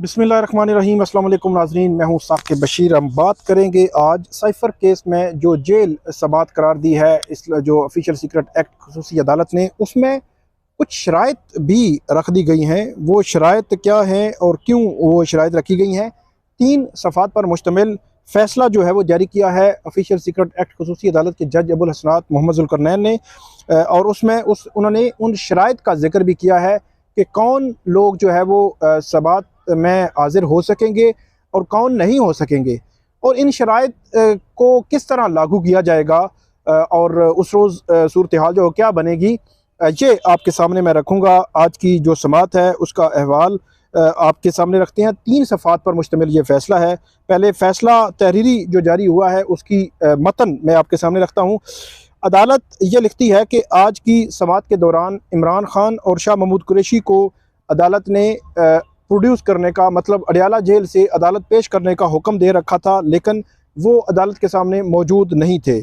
बिस्मिल्लाहिर्रहमानिर्रहीम। अस्सलाम वालेकुम नाज़रीन, मैं हूँ साकिब बशीर। हम बात करेंगे आज साइफ़र केस में जो जेल समाअत करार दी है इस जो ऑफिशियल सीक्रेट एक्ट खुसूसी अदालत ने, उसमें कुछ शराइत भी रख दी गई हैं। वो शराइत क्या हैं और क्यों वो शराइत रखी गई हैं, 3 सफ़ात पर मुश्तमिल फ़ैसला जो है वो जारी किया है ऑफिशियल सीक्रेट एक्ट खुसूसी अदालत के जज अबुल हसनात मोहम्मद ज़ुल्करनैन ने। और उसमें उन्होंने उन शराइत का जिक्र भी किया है कि कौन लोग जो है वो समाअत में हाजिर हो सकेंगे और कौन नहीं हो सकेंगे, और इन शराइत को किस तरह लागू किया जाएगा और उस रोज़ सूरत हाल जो क्या बनेगी, ये आपके सामने मैं रखूँगा। आज की जो समाअत है उसका अहवाल आपके सामने रखते हैं। 3 सफ़ात पर मुश्तमिल ये फ़ैसला है। पहले फ़ैसला तहरीरी जो जारी हुआ है उसकी मतन मैं आपके सामने रखता हूँ। अदालत ये लिखती है कि आज की समाअत के दौरान इमरान खान और शाह महमूद कुरैशी को अदालत ने प्रोड्यूस करने का, मतलब अडयाला जेल से अदालत पेश करने का हुक्म दे रखा था, लेकिन वो अदालत के सामने मौजूद नहीं थे।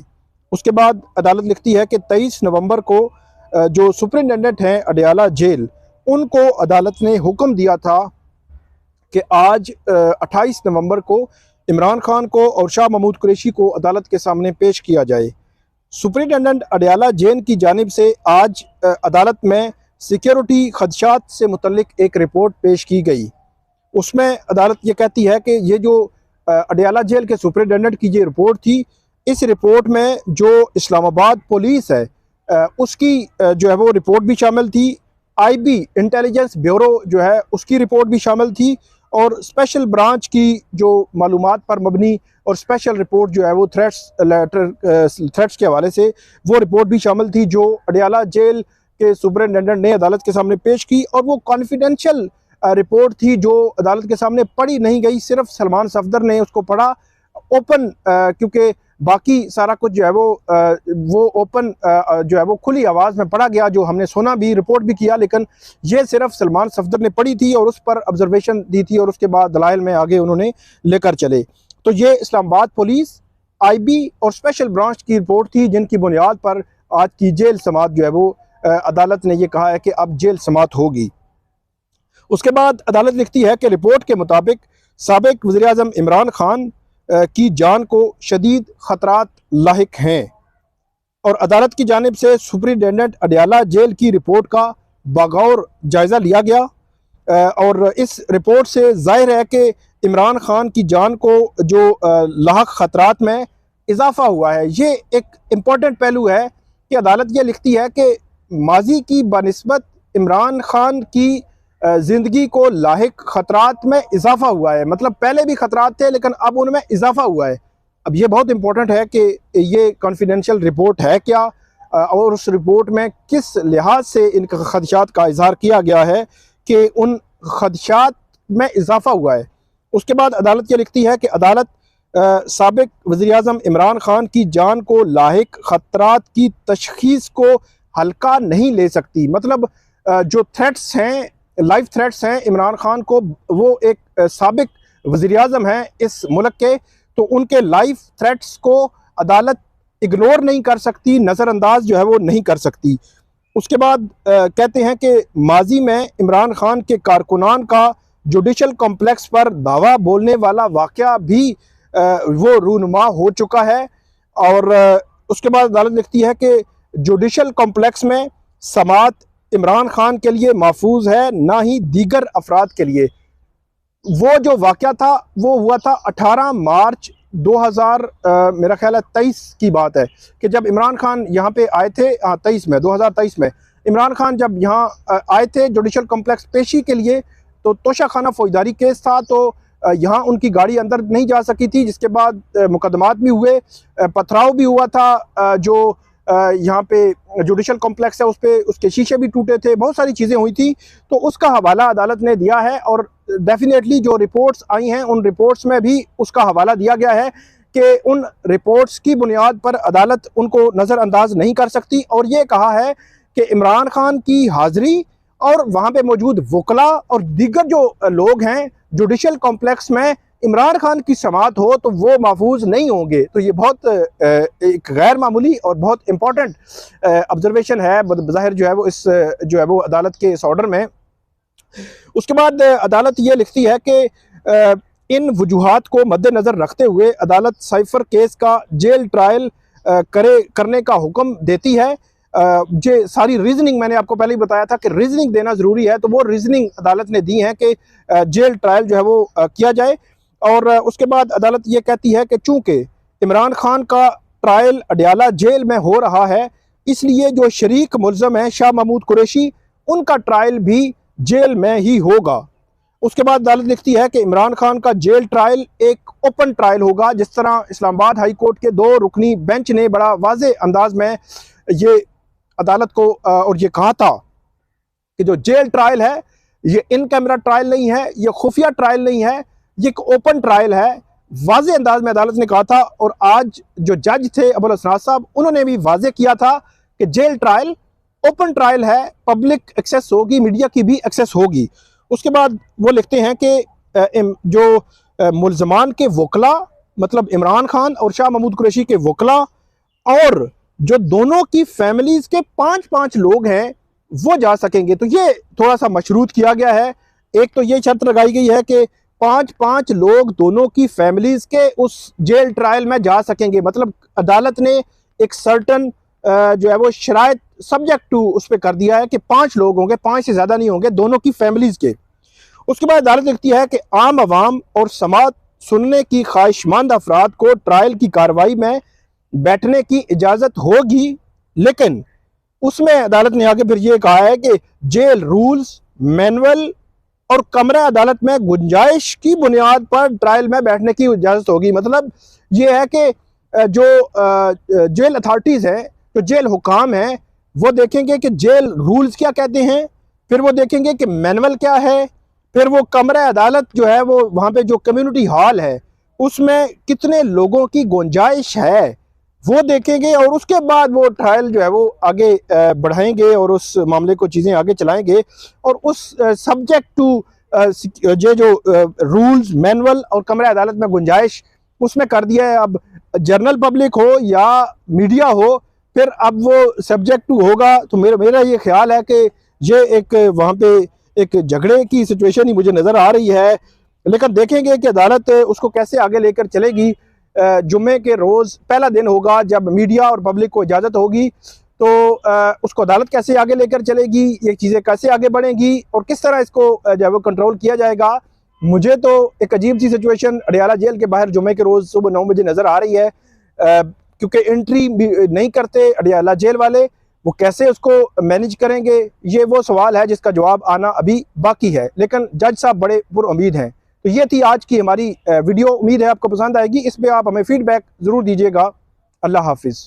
उसके बाद अदालत लिखती है कि 23 नवंबर को जो सुपरिटेंडेंट हैं अडयाला जेल, उनको अदालत ने हुक्म दिया था कि आज 28 नवंबर को इमरान खान को और शाह महमूद कुरैशी को अदालत के सामने पेश किया जाए। सुपरिटेंडेंट अडयाला जेल की जानिब से आज अदालत में सिक्योरिटी खदशात से मुतल्लिक एक रिपोर्ट पेश की गई। उसमें अदालत ये कहती है कि ये जो अडयाला जेल के सुपरिटेंडेंट की ये रिपोर्ट थी, इस रिपोर्ट में जो इस्लामाबाद पुलिस है उसकी जो है वो रिपोर्ट भी शामिल थी। आईबी इंटेलिजेंस ब्यूरो जो है उसकी रिपोर्ट भी शामिल थी, और स्पेशल ब्रांच की जो मालूमात पर मबनी और स्पेशल रिपोर्ट जो है वो थ्रेट्स के हवाले से वो रिपोर्ट भी शामिल थी, जो अडयाला जेल के सुपरिटेंडेंट ने अदालत के सामने पेश की। और वो कॉन्फिडेंशियल रिपोर्ट थी जो अदालत के सामने पढ़ी नहीं गई, सिर्फ सलमान सफदर ने उसको पढ़ा ओपन, क्योंकि बाकी सारा कुछ जो है वो ओपन जो है वो खुली आवाज़ में पढ़ा गया, जो हमने सुना भी, रिपोर्ट भी किया, लेकिन ये सिर्फ सलमान सफदर ने पढ़ी थी और उस पर ऑब्जर्वेशन दी थी और उसके बाद दलाइल में आगे उन्होंने लेकर चले। तो ये इस्लामाबाद पुलिस, आईबी और स्पेशल ब्रांच की रिपोर्ट थी, जिनकी बुनियाद पर आज की जेल समाअत जो है वो अदालत ने ये कहा है कि अब जेल समाअत होगी। उसके बाद अदालत लिखती है कि रिपोर्ट के मुताबिक साबिक वज़ीर-ए-आज़म इमरान खान की जान को शदीद ख़तरात लाहिक हैं, और अदालत की जानिब से सुपरिटेंडेंट अडयाला जेल की रिपोर्ट का बगौर जायज़ा लिया गया। और इस रिपोर्ट से ज़ाहिर है कि इमरान खान की जान को जो लाहक ख़तरात में इजाफ़ा हुआ है। ये एक इम्पॉर्टेंट पहलू है कि अदालत ये लिखती है कि माजी की बनिस्बत इमरान खान की ज़िंदगी को लाहिक ख़तरात में इजाफ़ा हुआ है। मतलब पहले भी ख़तरात थे, लेकिन अब उनमें इजाफ़ा हुआ है। अब ये बहुत इंपॉर्टेंट है कि ये कॉन्फिडेंशियल रिपोर्ट है क्या, और उस रिपोर्ट में किस लिहाज से इन खदशात का इजहार किया गया है कि उन खदशात में इजाफ़ा हुआ है। उसके बाद अदालत ये लिखती है कि अदालत साबिक वज़ीर-ए-आज़म इमरान खान की जान को लाहिक ख़तरात की तशख़ीस को हल्का नहीं ले सकती। मतलब जो थ्रेट्स हैं, लाइफ थ्रेट्स हैं इमरान खान को, वो एक साबिक वज़ीर-ए-आज़म हैं इस मुल्क के, तो उनके लाइफ थ्रेट्स को अदालत इग्नोर नहीं कर सकती, नज़रअंदाज जो है वो नहीं कर सकती। उसके बाद कहते हैं कि माजी में इमरान खान के कारकुनान का जुडिशल कॉम्प्लेक्स पर दावा बोलने वाला वाक़या भी वो रूनुमा हो चुका है। और उसके बाद अदालत लिखती है कि जुडिशल कॉम्प्लेक्स में समाअत इमरान खान के लिए महफूज है, ना ही दीगर अफराद के लिए। वो जो वाक़या था वो हुआ था 18 मार्च 2000 मेरा ख्याल है 23 की बात है, कि जब इमरान खान यहाँ पे आए थे, 2023 में इमरान खान जब यहाँ आए थे जुडिशल कॉम्प्लेक्स पेशी के लिए, तो तोशाखाना फौजदारी केस था, तो यहाँ उनकी गाड़ी अंदर नहीं जा सकी थी, जिसके बाद मुकदमात भी हुए, पथराव भी हुआ था, जो यहाँ पे जुडिशल कॉम्प्लेक्स है उस पर उसके शीशे भी टूटे थे, बहुत सारी चीज़ें हुई थी। तो उसका हवाला अदालत ने दिया है, और डेफिनेटली जो रिपोर्ट्स आई हैं उन रिपोर्ट्स में भी उसका हवाला दिया गया है कि उन रिपोर्ट्स की बुनियाद पर अदालत उनको नज़रअंदाज नहीं कर सकती। और ये कहा है कि इमरान खान की हाज़िरी और वहाँ पे मौजूद वकला और दीगर जो लोग हैं जुडिशल कॉम्प्लेक्स में, इमरान खान की समाअत हो तो वो महफूज नहीं होंगे। तो ये बहुत एक गैर मामूली और बहुत इम्पॉर्टेंट ऑब्जर्वेशन है बज़ाहिर जो है वो इस जो है वो अदालत के इस ऑर्डर में। उसके बाद अदालत ये लिखती है कि इन वजूहात को मद्देनज़र रखते हुए अदालत साइफर केस का जेल ट्रायल करने का हुक्म देती है। जो सारी रीजनिंग मैंने आपको पहले ही बताया था कि रीजनिंग देना ज़रूरी है, तो वो रीजनिंग अदालत ने दी है कि जेल ट्रायल जो है वो किया जाए। और उसके बाद अदालत ये कहती है कि चूँकि इमरान खान का ट्रायल अडयाला जेल में हो रहा है, इसलिए जो शरीक मुल्ज़म है शाह महमूद कुरैशी, उनका ट्रायल भी जेल में ही होगा। उसके बाद अदालत लिखती है कि इमरान खान का जेल ट्रायल एक ओपन ट्रायल होगा, जिस तरह इस्लामाबाद हाई कोर्ट के 2 रुकनी बेंच ने बड़ा वाज़े अंदाज में ये अदालत को और ये कहा था कि जो जेल ट्रायल है ये इन कैमरा ट्रायल नहीं है, ये खुफिया ट्रायल नहीं है, ये एक ओपन ट्रायल है। वाज़े अंदाज में अदालत ने कहा था। और आज जो जज थे अबुल हसनात साहब, उन्होंने भी वाज़े किया था कि जेल ट्रायल ओपन ट्रायल है, पब्लिक एक्सेस होगी, मीडिया की भी एक्सेस होगी। उसके बाद वो लिखते हैं कि जो मुल्ज़मान के वकला, मतलब इमरान खान और शाह महमूद कुरैशी के वकला, और जो दोनों की फैमिलीज़ के 5-5 लोग हैं वो जा सकेंगे। तो ये थोड़ा सा मशरूत किया गया है। एक तो ये शर्त लगाई गई है कि 5-5 लोग दोनों की फैमिलीज़ के उस जेल ट्रायल में जा सकेंगे। मतलब अदालत ने एक सर्टन जो है वो शराइत सब्जेक्ट टू उस पर कर दिया है कि 5 लोग होंगे, 5 से ज़्यादा नहीं होंगे, दोनों की फैमिलीज़ के। उसके बाद अदालत लिखती है कि आम आवाम और समात सुनने की ख्वाहिशमंद अफराद को ट्रायल की कार्रवाई में बैठने की इजाज़त होगी, लेकिन उसमें अदालत ने आगे फिर ये कहा है कि जेल रूल्स, मैनुअल और कमरा अदालत में गुंजाइश की बुनियाद पर ट्रायल में बैठने की इजाज़त होगी। मतलब ये है कि जो जेल अथॉरिटीज़ हैं, जो जेल हुकाम हैं, वो देखेंगे कि जेल रूल्स क्या कहते हैं, फिर वो देखेंगे कि मैनुअल क्या है, फिर वो कमरा अदालत जो है वो वहाँ पे जो कम्युनिटी हॉल है उसमें कितने लोगों की गुंजाइश है वो देखेंगे, और उसके बाद वो ट्रायल जो है वो आगे बढ़ाएंगे और उस मामले को चीज़ें आगे चलाएंगे। और उस सब्जेक्ट टू जो रूल्स, मैनुअल और कमरा अदालत में गुंजाइश उसमें कर दिया है। अब जनरल पब्लिक हो या मीडिया हो, फिर अब वो सब्जेक्ट टू होगा। तो मेरा ये ख्याल है कि ये एक वहाँ पे एक झगड़े की सिचुएशन ही मुझे नज़र आ रही है, लेकिन देखेंगे कि अदालत उसको कैसे आगे लेकर चलेगी। जुम्मे के रोज़ पहला दिन होगा जब मीडिया और पब्लिक को इजाज़त होगी, तो उसको अदालत कैसे आगे लेकर चलेगी, ये चीज़ें कैसे आगे बढ़ेंगी और किस तरह इसको जो है वो कंट्रोल किया जाएगा। मुझे तो एक अजीब सी सिचुएशन अडयाला जेल के बाहर जुम्मे के रोज़ सुबह 9 बजे नज़र आ रही है, क्योंकि एंट्री नहीं करते अडयाला जेल वाले। वो कैसे उसको मैनेज करेंगे, ये वो सवाल है जिसका जवाब आना अभी बाकी है, लेकिन जज साहब बड़े पुरुमीद हैं। तो ये थी आज की हमारी वीडियो। उम्मीद है आपको पसंद आएगी। इस पर आप हमें फीडबैक ज़रूर दीजिएगा। अल्लाह हाफिज़।